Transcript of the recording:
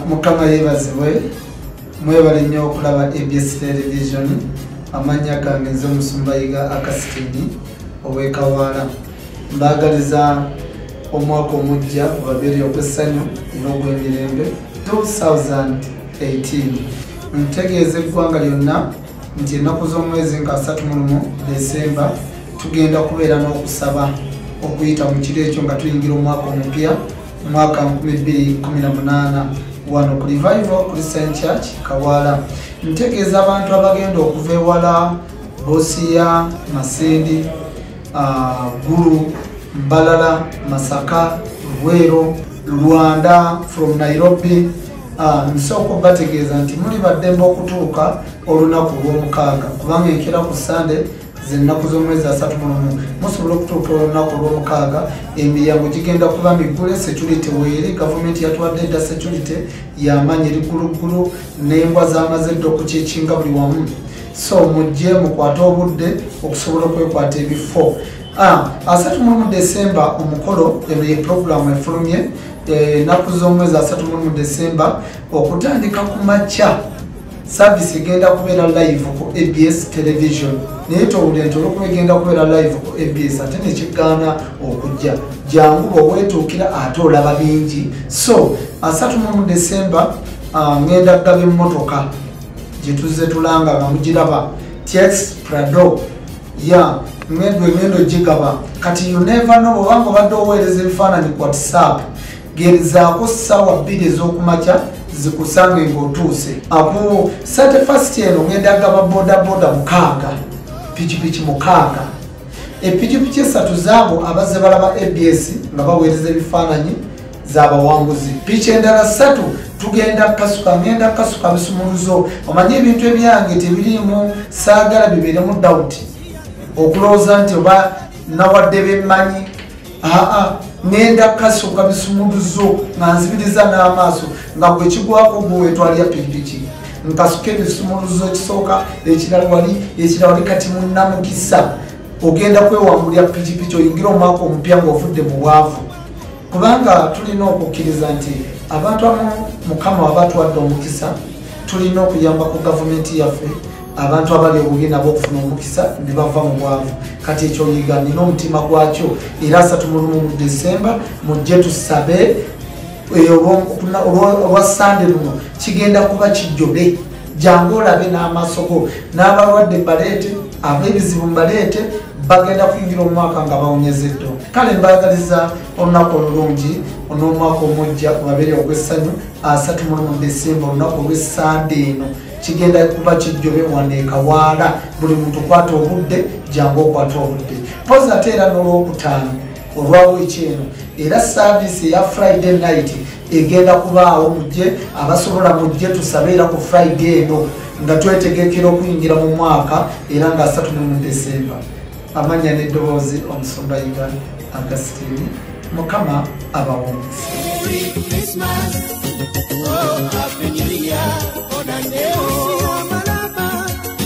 Mukama yebazibwe mwebale nnyo okulaba ABS television. Amanya gange nze Musumbayiga Akasitini ow'Ekawaala. Mbagaliza omwaka omujja babiri ogw'essanyu n'ogw'emirembe 2018. Ntegeeza eggwanga lyonna nti ennaku z'omwezi nga 31 Desemba tugenda kubeera n'okusaba okuyita mu kiro ekyo nga tuyingira omwaka omupya mwaka 2018 wano ku Revival Christian Church Kawaala. Ntegeeza abantu abagenda okuva ewala Busia, Masindi, Gulu, Mbalala, Masaka, Luweero, Rwanda, from Nairobi. Nsooka bategeeza nti muli baddembe okutuuka olunaku lw'omukaaga kubanga enkera ku Sunday zennaku z'omwezi 31 musobola okutuuka olunaku lw'omukaaga. Emiryango gigenda kuba miggule, security weeri, gavumenti yatwadde edda security y'amaanyi eri gguluggulu n'embwa z'amaze dda okukikinga buli wamu. So mujje mukwate obudde okusobola okwekwata ebifo. 31 Desemba omukolo ye program efulumye ennaku z'omwezi 31 Desemba okutandika ku makya. Service igenda kubeera live ku ABS television. Naye towulira nti olwokuba egenda kubeera live ku ABS ate nekigaana okujja. Jangu bweweetuukira ate olaba bingi. So 31 Desemba ngenda kugaba emmotoka gye tuzze tulanga nga mugiraba TX Prado ya ngendo gigaba. Kati you never know bwanga obadde oweereza ebifaananyi ku WhatsApp gerezaako ssaawa 2 ez'okumakya zikusange ng'otuuse. Abo 31st eno ngenda gaba bodaboda 6, pikipiki 6. Epikipiki 3 zaabo abazze balaba ABS nga baweereza ebifaananyi z'abawanguzi. Piki endala 3 tugenda ngenda kasuka bisumuluzo. Omanye ebintu ebyange tebirimu saagala bibeeremu doubt okulowooza nti oba nawadde bemmanyi. Ngenda kasuka bisumuluzo nga nzibiriza n'amaaso nga bwe kigwako gwe wetwalya pikipiki nkasuka ebisumuluzo ekisooka ekirala wali kati munnamukisa ogenda kwewangulya pikipiki oyingira omwaka omupya ng'ovudde mu bwavu. Kubanga tulina okukkiriza nti abantu abamu Mukama wabatuwadde omukisa, tulina okuyamba ku gavumenti yaffe abantu abali obubi nabo okufuna omukisa ne bava mu bwavu. Kati ekyo yiga nina omutima gwakyo era 31 Desemba mujje tusabe olwa Sunday luno kigenda kuba kijjobe. Jangu olabe n'amaaso go n'abalwadde baleete, ab'ebizibu mbaleete, bagenda kuyingira omwaka nga bawonyezeddwa. Kale mbaagaliza olunaku olulungi n'omwaka omujja babiri ogw'essanyu 31 Desemba olunaku olw'Essande eno kigenda kuba kijjobe wano e Kawaala. Buli muntu kwata obudde, jangu okwata obudde. Poza ate era n'olwokutaano olwa wiiki eno era service ya Friday night egenda kubaawo. Mujje abasobola mujje tusabe era ku Friday eno nga twetegekera okuyingira mu mwaka era nga 31 Desemba. Amanya n'eddoboozi Omusumbayiga Akasitini. Mukama abawoomese.